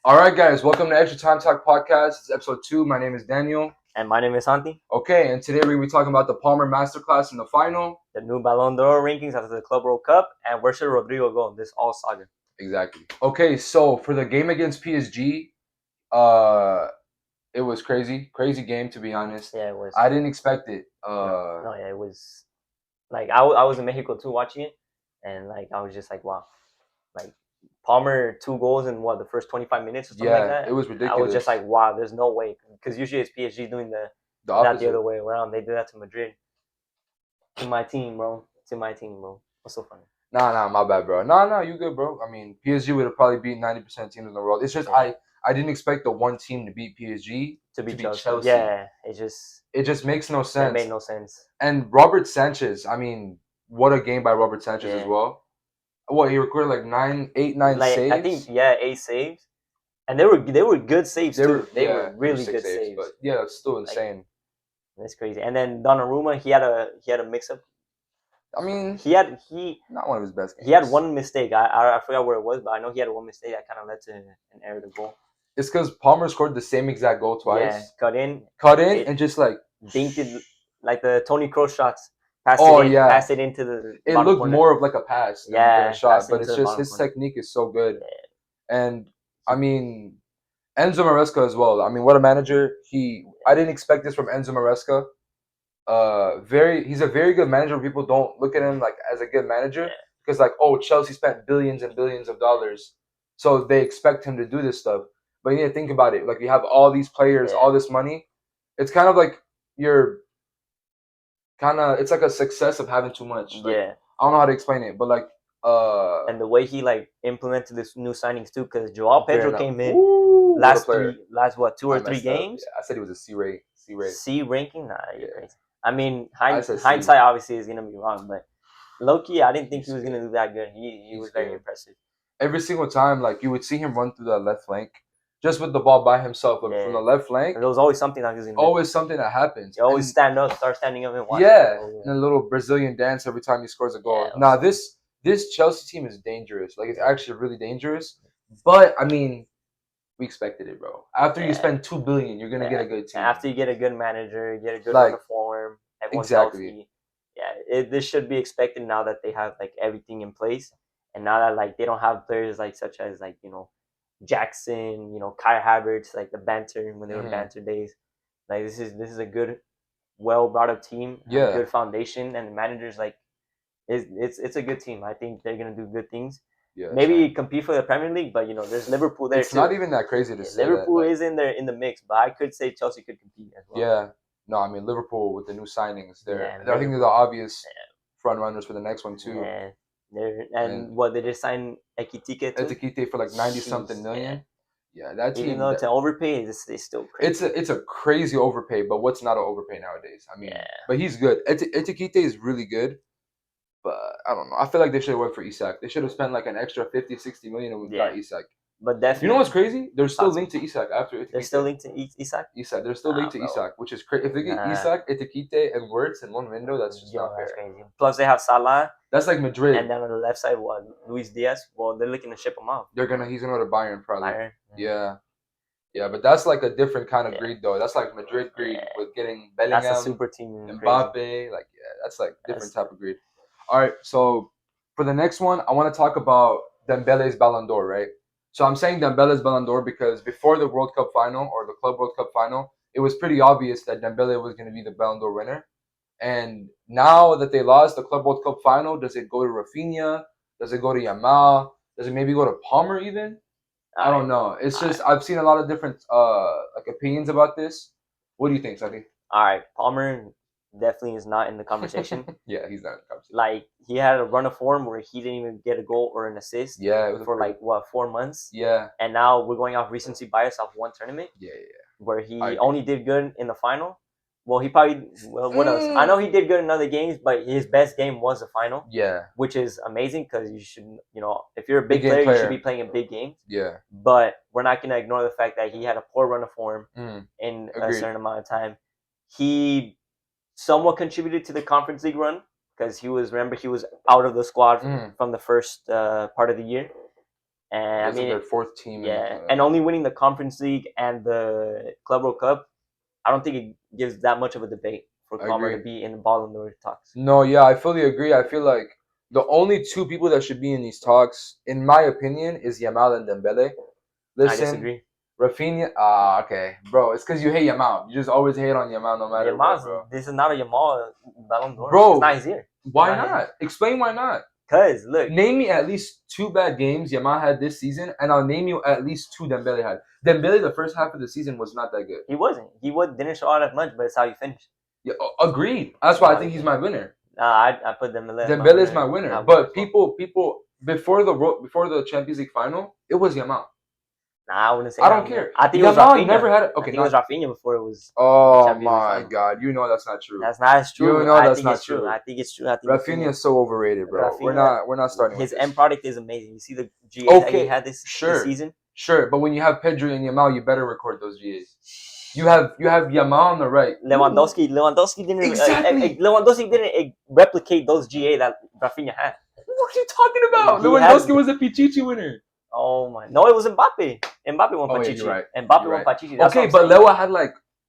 All right, guys, welcome to Extra Time Talk podcast. It's episode 2. My name is Daniel. And my name is Santi. Okay, and today we're going to be talking about the Palmer Masterclass in the final. The new Ballon d'Or rankings after the Club World Cup, and where should Rodrygo go in this all saga? Exactly. Okay, so for the game against PSG, it was crazy game to be honest. Yeah, it was. I didn't expect it. Yeah, it was. Like I was in Mexico too watching it, and like I was just like, wow, like Palmer 2 goals in the first 25 minutes or something like that. It was ridiculous. I was just like, wow, there's no way, because usually it's PSG doing the opposite. Not the other way around. They did that to Madrid. To my team, bro. What's so funny? Nah, my bad, bro. Nah, you good, bro. I mean, PSG would have probably beat 90% of teams in the world. It's just I didn't expect the one team to beat PSG to beat Chelsea. Yeah, it just makes no sense. It made no sense. And Robert Sanchez, I mean, what a game by Robert Sanchez as well. What, he recorded like 9 saves? I think 8 saves. And they were good saves too. They were really good saves. But yeah, it's still insane. That's crazy. And then Donnarumma, he had a mix up. I mean, he not one of his best games. He had one mistake. I forgot where it was, but I know he had one mistake that kind of led to an error to goal. It's because Palmer scored the same exact goal twice. Yeah, cut in, and just like dinked it like the Toni Kroos shots. Passed it into the. It looked corner. More of like a pass than a shot, but it's just his technique is so good. Yeah. And I mean, Enzo Maresca as well. I mean, what a manager! I didn't expect this from Enzo Maresca. He's a very good manager. People don't look at him like as a good manager because Chelsea spent billions and billions of dollars, so they expect him to do this stuff. But you need to think about it. Like, you have all these players, all this money. It's kind of like it's like a success of having too much. Like, I don't know how to explain it, but and the way he implemented this new signings too, because Joao Pedro came in last 2 or 3 games. Yeah, I said he was a C rate. C ranking? Nah, you're crazy. I mean, hindsight obviously is gonna be wrong, but low-key, I didn't think he was gonna do that good. He was very impressive. Every single time, you would see him run through the left flank, just with the ball by himself, from the left flank. And there was always something that was always something that happens. He always start standing up and watch. Yeah, and a little Brazilian dance every time he scores a goal. Now this Chelsea team is dangerous. Like, it's actually really dangerous. But I mean, we expected it, bro. After you spend $2 billion, you're gonna get a good team. After you get a good manager, you get a good uniform, everyone's healthy. Yeah, this should be expected now that they have everything in place, and now that they don't have players such as Jackson, Kai Havertz, the banter when they were banter days. This is a good, well brought up team, good foundation, and the managers it's a good team. I think they're gonna do good things. Yeah, maybe compete for the Premier League, but there's Liverpool there. It's not even that crazy to say. Liverpool is in there in the mix, but I could say Chelsea could compete as well. Yeah, no, I mean Liverpool with the new signings, I think they're the obvious front runners for the next one too. Yeah, they just signed Ekitike for 90-something million. Yeah, that team. Even though it's an overpay, it's still crazy. It's a crazy overpay, but what's not an overpay nowadays? I mean, but he's good. Ekitike is really good. But I don't know. I feel like they should have went for Isak. They should have spent an extra 50-60 million and we got Isak. But definitely, you know what's crazy? They're still linked to Isak after Ekitike. They're still linked to Isak? Isak. They're still linked to Isak, which is crazy. If they get Isak, Ekitike, and Wirtz in one window, that's just not fair. That's crazy. Plus, they have Salah. That's like Madrid. And then on the left side, Luis Diaz. Well, they're looking to ship him off. He's gonna go to Bayern probably. Yeah, but that's a different kind of greed though. That's Madrid greed with getting Bellingham, that's a super team, Mbappe. That's different type of greed. All right, so for the next one, I want to talk about Dembele's Ballon d'Or, right? So I'm saying Dembele's Ballon d'Or because before the World Cup final or the Club World Cup final, it was pretty obvious that Dembele was going to be the Ballon d'Or winner. And now that they lost the Club World Cup final, does it go to Raphinia? Does it go to Yamal? Does it maybe go to Palmer even? I don't know. It's just I've seen a lot of different opinions about this. What do you think, Saki? All right, Palmer definitely is not in the conversation. Yeah, he's not in the conversation. He had a run of form where he didn't even get a goal or an assist. Yeah, for 4 months. Yeah, and now we're going off recency bias off one tournament. Yeah. Where he only did good in the final. Well, he probably what else? I know he did good in other games, but his best game was the final. Yeah, which is amazing because you should, if you're a big player, you should be playing in big games. Yeah, but we're not gonna ignore the fact that he had a poor run of form in a certain amount of time. He somewhat contributed to the Conference League run because he was out of the squad from the first part of the year. And I mean, their fourth team. Yeah, and only winning the Conference League and the Club World Cup, I don't think it gives that much of a debate for Palmer to be in the Ballon d'Or talks. No, yeah, I fully agree. I feel like the only two people that should be in these talks, in my opinion, is Yamal and Dembele. Listen, I disagree. Raphinia, okay, bro. It's because you hate Yamal. You just always hate on Yamal, no matter what, bro. This is not a Yamal Ballon d'Or. Bro, it's not his year. Why not? Explain why not. Cause look, name me at least 2 bad games Yamal had this season, and I'll name you at least 2 Dembele had. Dembele, the first half of the season was not that good. He wasn't. Didn't show out as much, but it's how you finished. Yeah, agreed. That's why I think he's my winner. I put Dembele. Dembele is my winner. But people before the Champions League final, it was Yamal. Nah, I wouldn't say. I don't care. I think Yamal it was Raphinia. Never had it. Okay, it was Raphinia before it was. Oh my God! You know that's not true. That's not as true. You know that's not true. I think it's true. Raphinia is so overrated, bro. We're not starting. His end product is amazing. You see the GA that he had this season. Sure, but when you have Pedri and Yamal, you better record those GAs. You have Yamal on the right. Lewandowski didn't replicate those GA that Raphinia had. What are you talking about? Lewandowski was a Pichichi winner. Oh my! No, it was Mbappe. Mbappe won Pachichi. Right. Mbappe won Pachichi. Okay, but Lewa had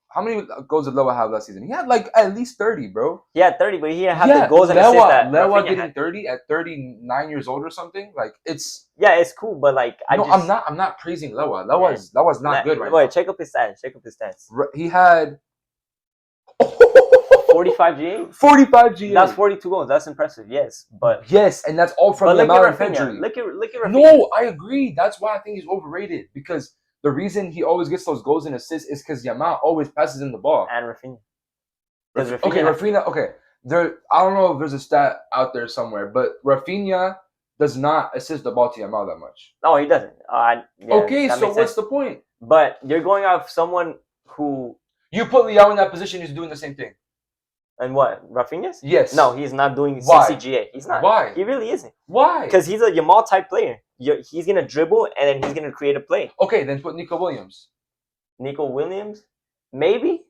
how many goals did Lewa have last season? He had at least 30, bro. He had 30, but he had the goals and assists that Lewa getting 30 at 39 years old or something. It's cool, but I'm not praising Lewa. That was not good right now. Wait, check up his stats. He had 45 GA? 45 GA. That's 42 goals. That's impressive, yes. Yes, and that's all from Yamal and Pedri. Look at Raphinia. No, I agree. That's why I think he's overrated. Because the reason he always gets those goals and assists is because Yamal always passes him the ball. And Raphinia. Raphinia. Okay, I don't know if there's a stat out there somewhere, but Raphinia does not assist the ball to Yamal that much. No, he doesn't. So what's the point? But you're going off someone who... You put Liao in that position, he's doing the same thing. And what? Raphinha's? Yes. No, he's not doing CCGA. He's not. Why? He really isn't. Why? Because he's a Yamal type player. He's going to dribble and then he's going to create a play. Okay, then put Nico Williams. Nico Williams? Maybe,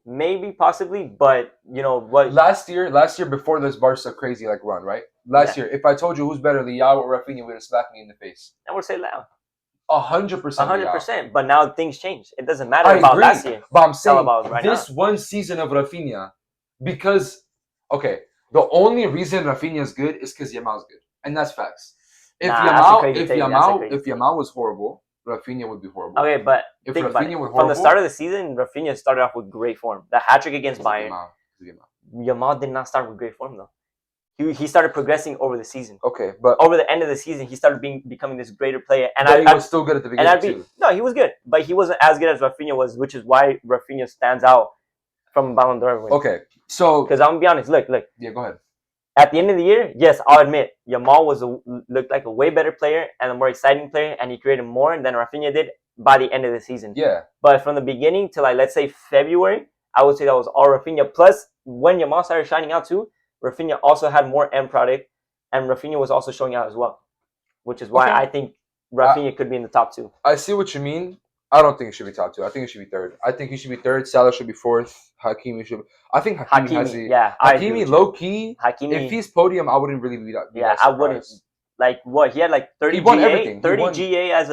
possibly, but you know what? Last year before this Barca crazy run, right? Last year, if I told you who's better, Liao or Raphinha, would have slapped me in the face. I would say Liao. 100%. 100%. But now things change. It doesn't matter about last year. But I'm saying this one season of Raphinha, because the only reason Raphinha is good is because Yamal's good, and that's facts. If Yamal was horrible, Raphinha would be horrible. Okay, but if Raphinha was horrible, from the start of the season, Raphinha started off with great form. The hat trick against Bayern. Yamal did not start with great form though. He started progressing over the season. Okay, but over the end of the season, he started becoming this greater player. And he was still good at the beginning too. No, he was good, but he wasn't as good as Raphinha was, which is why Raphinha stands out from Ballon d'Or win. Okay, so because I'm gonna be honest, look. Yeah, go ahead. At the end of the year, yes, I'll admit Yamal looked like a way better player and a more exciting player, and he created more than Raphinha did by the end of the season. Yeah. But from the beginning to let's say February, I would say that was all Raphinha. Plus, when Yamal started shining out too, Raphinha also had more end product, and Raphinha was also showing out as well, which is why I think Raphinha could be in the top 2. I see what you mean. I don't think it should be top 2. I think it should be 3rd. I think he should be 3rd. Salah should be 4th. Hakimi should. I think Hakimi has it. Yeah, Hakimi low key. Hakimi. If he's podium, I wouldn't really be that. Yeah, I wouldn't. What he had 30 he won GA, everything. 30 GA as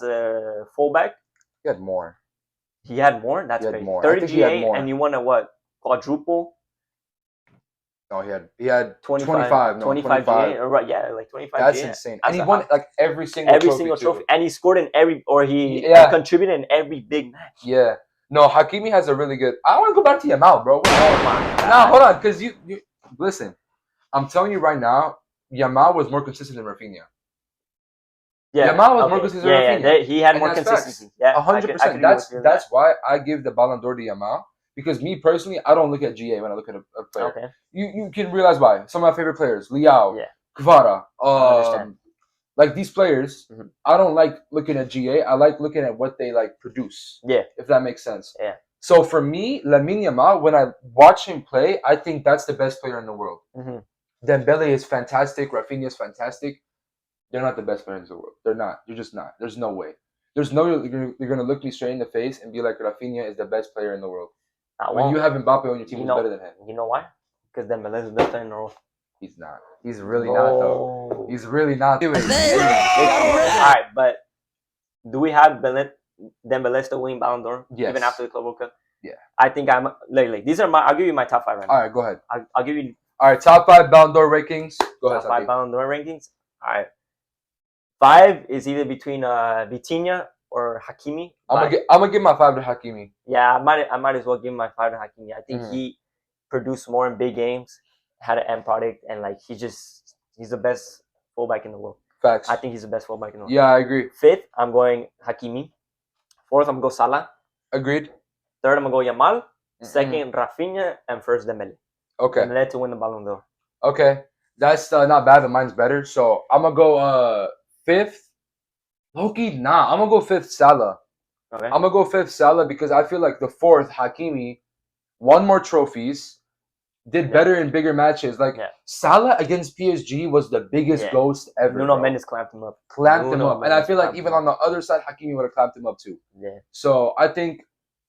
a fullback. He had more. He had more. That's crazy. 30 GA, and you won a quadruple. No, he had 25 GA, or right, yeah, 25 That's GA. Insane. And he won every single trophy. And he scored in every, or he contributed in every big match. Yeah. No, Hakimi has a really good. I want to go back to Yamal, bro. Oh my God. Now hold on, because you listen. I'm telling you right now, Yamal was more consistent than Raphinha. Yeah, Yamal was more consistent than Raphinha. Yeah, he had more consistency. Yeah, 100%. That's why I give the Ballon d'Or to Yamal. Because me personally, I don't look at GA when I look at a player. Okay. You can realize why. Some of my favorite players, Liao, Kvara, these players, I don't like looking at GA. I like looking at what they produce. Yeah. If that makes sense. Yeah. So for me, Lamine Yamal, when I watch him play, I think that's the best player in the world. Mm-hmm. Dembele is fantastic. Raphinha is fantastic. They're not the best players in the world. They're not. You're just not. There's no way. There's no you're going to look me straight in the face and be like, Raphinha is the best player in the world. When you have Mbappe on your team, who's better than him? You know why? Because Dembele is the best player in the world. He's not. He's really not, though. He's really not. All right, but do we have Dembele still winning Ballon d'Or even after the Club World Cup? Yeah. I think I'm like these are my. I'll give you my top 5 right now. All right, go ahead. I'll give you. All right, top 5 Ballon d'Or rankings. Go ahead. Top 5 Ballon d'Or rankings. All right. 5 is either between Vitinha or Hakimi. I'm gonna give my 5 to Hakimi. Yeah, I might as well give my 5 to Hakimi. I think he produced more in big games, had an end product, and like he's the best fullback in the world. Facts. I think he's the best fullback in the world. Yeah, I agree. 5th, I'm going Hakimi. 4th, I'm gonna go Salah. Agreed. 3rd, I'm gonna go Yamal. 2nd, Raphinia, and 1st, Dembele. Okay. Dembele to win the Ballon d'Or. Okay, that's not bad, but mine's better. So I'm gonna go 5th. Loki, nah, I'm gonna go 5th Salah. Okay. I'm gonna go 5th Salah because I feel like the 4th Hakimi won more trophies, did better in bigger matches. Like Salah against PSG was the biggest ghost ever. Nuno Mendes clamped him up. And I feel like even on the other side, Hakimi would have clamped him up too. Yeah. So I think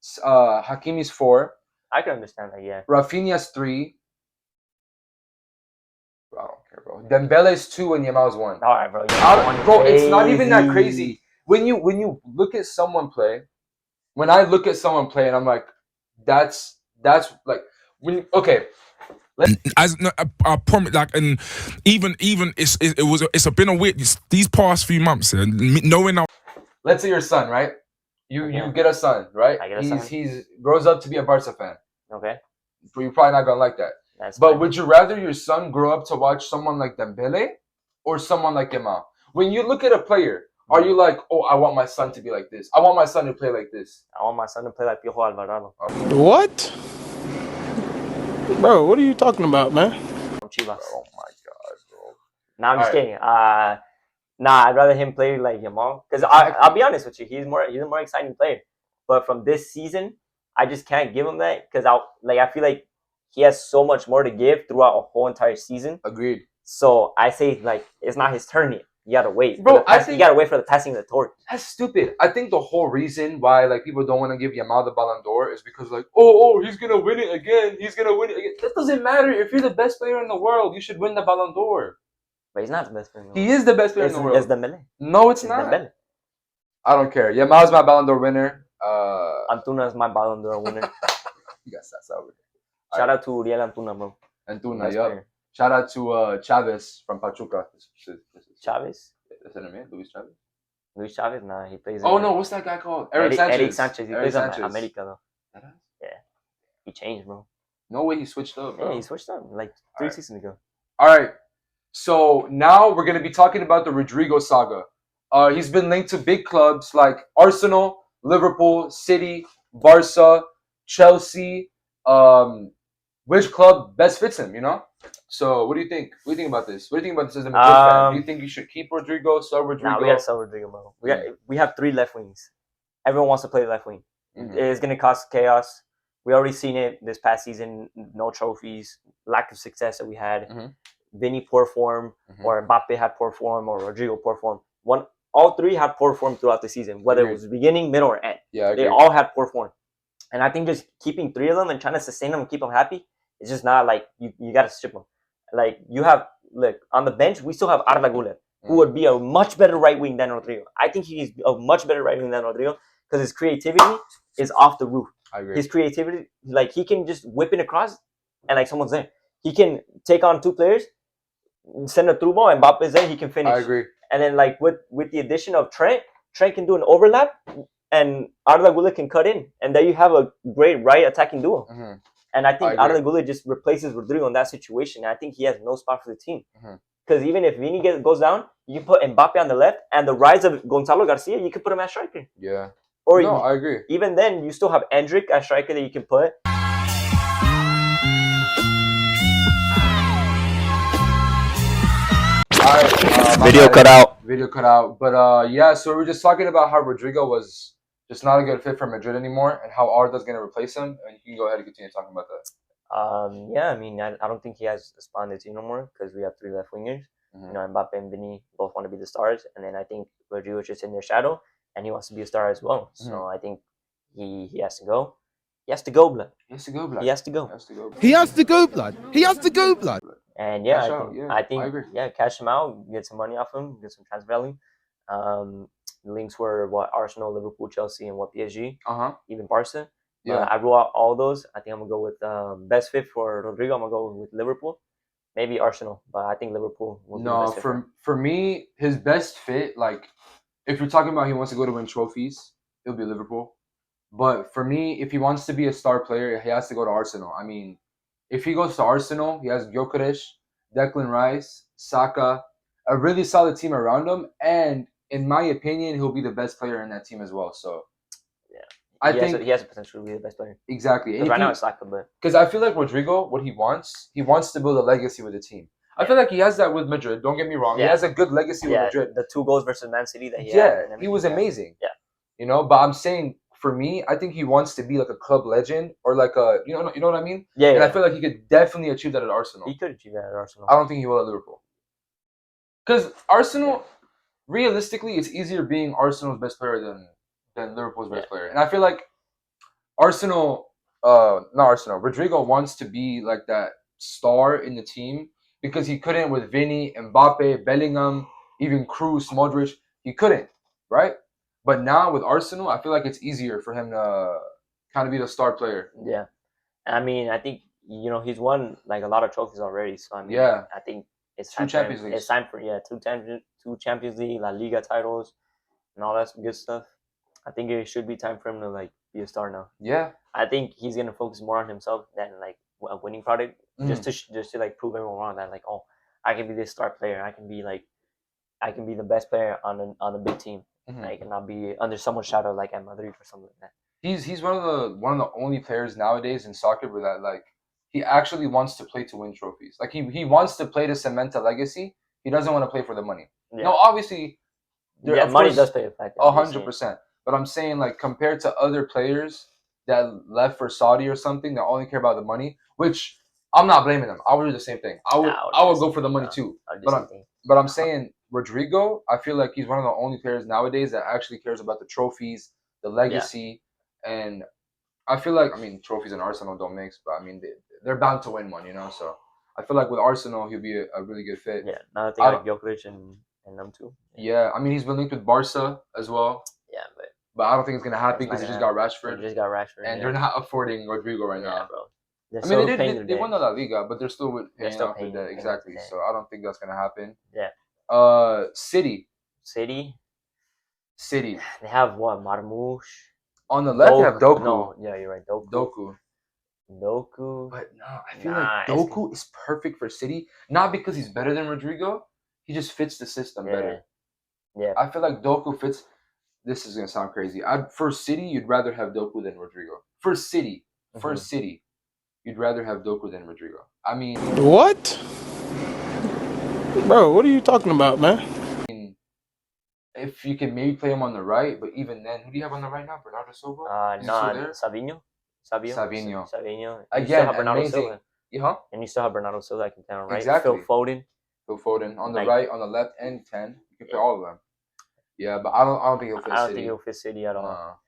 Hakimi's 4. I can understand that. Yeah. Rafinha's 3. I don't care, bro. Dembele's 2 and Yamal's 1. All right, bro. Bro, it's not even that crazy. When you look at someone play, when I look at someone play, and I'm like, that's like okay. As I promise, like, and even it's been a weird these past few months, and knowing now. Let's say your son, right? You get a son, right? I get a son. He's grows up to be a Barca fan. Okay. But you're probably not gonna like that. But would you rather your son grow up to watch someone like Dembele or someone like Yamal? When you look at a player, are you like, oh, I want my son to be like this. I want my son to play like this. I want my son to play like Piojo Alvarado. What? Bro, what are you talking about, man? Chivas. Oh my god, bro. Nah, I'm just kidding. I'd rather him play like Yamal because I'll be honest with you, he's a more exciting player. But from this season, I just can't give him that because I feel like he has so much more to give throughout a whole entire season. Agreed. So I say like it's not his turn yet. You gotta wait. Bro, you gotta wait for the passing of the torch. That's stupid. I think the whole reason why like people don't want to give Yamal the Ballon d'Or is because like, oh, he's gonna win it again. He's gonna win it again. That doesn't matter. If you're the best player in the world, you should win the Ballon d'Or. But he's not the best player in the world. He is the best player in the world. It's Dembele. No, it's not. Dembele. I don't care. Yamal's my Ballon d'Or winner. Antuna is my Ballon d'Or winner. You got stats over there. Shout out to Uriel Antuna, bro. Antuna, yup. Shout out to Chavez from Pachuca. Chavez? Is that name? Luis Chavez? Luis Chavez? Nah, he plays. Oh no, what's that guy called? Eric Sanchez. He plays on America though. Yeah, he changed, bro. No way, he switched up. Bro. Yeah, he switched up like 3 seasons ago. All right, so now we're gonna be talking about the Rodrygo saga. He's been linked to big clubs like Arsenal, Liverpool, City, Barca, Chelsea. Which club best fits him? You know. So what do you think? What do you think about this? What do you think about this as a Madrid fan? Do you think you should keep Rodrygo, sell Rodrygo? Nah, we gotta sell Rodrygo, bro. We have 3 left wings. Everyone wants to play left wing. Mm-hmm. It's gonna cause chaos. We already seen it this past season. No trophies, lack of success that we had. Mm-hmm. Vinny poor form, or Mbappe had poor form, or Rodrygo poor form. All 3 had poor form throughout the season, whether it was beginning, middle, or end. Yeah, they all had poor form. And I think just keeping 3 of them and trying to sustain them and keep them happy, it's just not like you got to strip them. Like you have, look, on the bench, we still have Arda Güler, who would be a much better right wing than Rodrygo. I think he's a much better right wing than Rodrygo because his creativity is off the roof. I agree. His creativity, like he can just whip it across and like someone's there. He can take on 2 players, send a through ball, and Mbappe's there, he can finish. I agree. And then like with the addition of Trent can do an overlap and Arda Güler can cut in. And there you have a great right attacking duo. Mm-hmm. And I think Arda Güler just replaces Rodrygo in that situation. And I think he has no spot for the team. Because even if Vini goes down, you can put Mbappe on the left. And the rise of Gonzalo Garcia, you can put him as striker. Yeah. Or I agree. Even then, you still have Endrick as striker that you can put. Video cut out. But yeah, so we're just talking about how Rodrygo was just not a good fit for Madrid anymore, and how Arda's going to replace him. And you can go ahead and continue talking about that. Yeah, I mean, I don't think he has a spot in the team no more because we have 3 left wingers. Mm-hmm. You know, Mbappe and Vini both want to be the stars, and then I think Rodrygo is just in their shadow, and he wants to be a star as well. Mm-hmm. So I think he has to go. He has to go, blood. He has to go, blood. He has to go. He has to go, blood. He has to go, blood. And yeah, I think cash him out, get some money off him, get some transfer value. links were what Arsenal, Liverpool, Chelsea, and what PSG, even Barca. Yeah, I rule out all those. I think I'm gonna go with best fit for Rodrygo. I'm gonna go with Liverpool, maybe Arsenal, but I think Liverpool will be the best fit for me, his best fit, like if you're talking about he wants to go to win trophies, it'll be Liverpool. But for me, if he wants to be a star player, he has to go to Arsenal. I mean, if he goes to Arsenal, he has Gyökeres, Declan Rice, Saka, a really solid team around him, and in my opinion, he'll be the best player in that team as well. So yeah, I think he has the potential to be the best player. Exactly. Because right now it's Saka, but because I feel like Rodrygo, what he wants to build a legacy with the team. I feel like he has that with Madrid. Don't get me wrong. He has a good legacy with Madrid. The 2 goals versus Man City that he had. He was amazing. Yeah. You know, but I'm saying for me, I think he wants to be like a club legend or like a you know what I mean? Yeah. And I feel like he could definitely achieve that at Arsenal. He could achieve that at Arsenal. I don't think he will at Liverpool. Because Arsenal, realistically, it's easier being Arsenal's best player than Liverpool's best player. And I feel like Rodrygo wants to be like that star in the team because he couldn't with Vinny, Mbappe, Bellingham, even Kroos, Modric. He couldn't, right? But now with Arsenal, I feel like it's easier for him to kind of be the star player. Yeah. I mean, I think, he's won like a lot of trophies already. So, I mean, I think it's time for him. It's time for, 2 Champions League, La Liga titles, and all that good stuff. I think it should be time for him to like be a star now. Yeah. I think he's gonna focus more on himself than like a winning product, just to like prove everyone wrong that like, oh, I can be this star player. I can be the best player on a big team. I cannot be under someone's shadow like at Madrid or something like that. He's one of the only players nowadays in soccer where that like he actually wants to play to win trophies. Like he wants to play to cement a legacy. He doesn't want to play for the money. Yeah. No, obviously, money does play a factor. 100%. But I'm saying like compared to other players that left for Saudi or something that only care about the money, which I'm not blaming them. I would do the same thing. I would go for the money too. But I'm saying Rodrygo, I feel like he's one of the only players nowadays that actually cares about the trophies, the legacy, and I feel like trophies and Arsenal don't mix, but I mean they're bound to win one, So I feel like with Arsenal he'll be a really good fit. Yeah, now I think like Gyökeres and them too. Yeah, he's been linked with Barca as well. Yeah, but I don't think it's gonna happen because they just got Rashford. And they're not affording Rodrygo right now. Bro. They won the La Liga, but they're still paying off their debt. Exactly. So I don't think that's gonna happen. Yeah. City. They have what? Marmoush. On the left, they have Doku. No, yeah, you're right. Doku. But no, I feel like Doku is perfect for City. Not because he's better than Rodrygo. He just fits the system better. Yeah. I feel like Doku fits. This is gonna sound crazy. For City, you'd rather have Doku than Rodrygo. For City, you'd rather have Doku than Rodrygo. I mean, what? Bro, what are you talking about, man? If you can maybe play him on the right, but even then, who do you have on the right now? Bernardo Silva? Savinho. Again, Bernardo amazing. Silva. Yeah. And you still have Bernardo Silva that can play on right. Exactly. Phil Foden on the right, on the left, and 10. You can play all of them. Yeah, but I don't think he'll fit City. I don't think he'll fit City at all.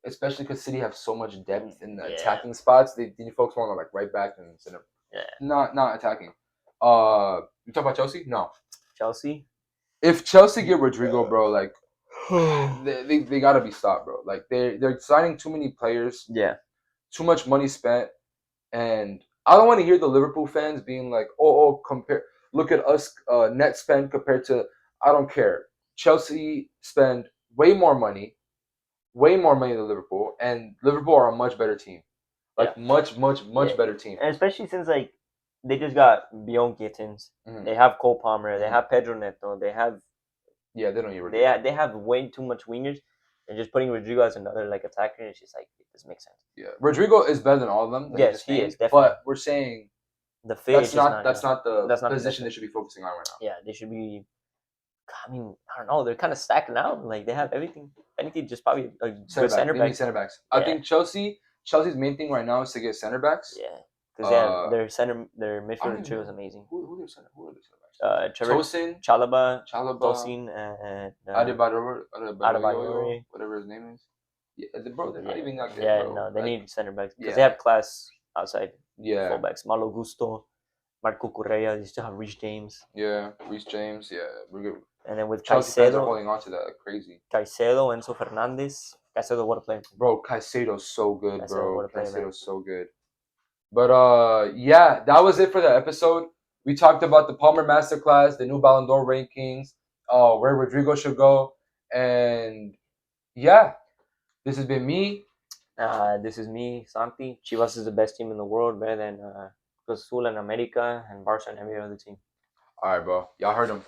Especially because City have so much depth in the attacking spots. They need folks more on like right back and center. Yeah. Not attacking. You talk about Chelsea? No. Chelsea? If Chelsea get Rodrygo, bro, like they gotta be stopped, bro. Like they're signing too many players. Yeah. Too much money spent, and I don't want to hear the Liverpool fans being like, look at us net spend compared to. I don't care. Chelsea spend way more money than Liverpool, and Liverpool are a much better team. Much better team. And especially since they just got Bjorn Gittins. They have Cole Palmer. They have Pedro Neto. They have. Yeah, they don't need Rodrygo. They have way too much wingers, and just putting Rodrygo as another attacker, it's just it doesn't make sense. Yeah, Rodrygo is better than all of them. Yes, he is definitely. But we're saying the fit. That's not the position they should be focusing on right now. Yeah, they should be. I mean, I don't know. They're kind of stacked now. They have everything. Anything, just probably a good center back. Center backs. I think Chelsea's main thing right now is to get center backs. Yeah, because their midfield trio is amazing. Who are the center backs? Tosin, Chalaba, Tosin, and Adebayor, whatever his name is. Yeah, bro, they're not even that good. Yeah, no, they need center backs because they have class outside. Yeah, fullbacks. Malo Gusto, Marco Correa. They still have Reece James. Yeah, Reece James. Yeah, we're good. And then with Chelsea fans are Caicedo, holding on to that like crazy. Caicedo, Enzo Fernandez. Caicedo, what a player. Bro, Caicedo's so good, Caicedo, bro. what a player, man. Caicedo's so good. But yeah, that was it for the episode. We talked about the Palmer Masterclass, the new Ballon d'Or rankings, where Rodrygo should go, and yeah, this has been me. This is me, Santi. Chivas is the best team in the world, better than Cruz Azul and America and Barca and every other team. All right, bro. Y'all heard him.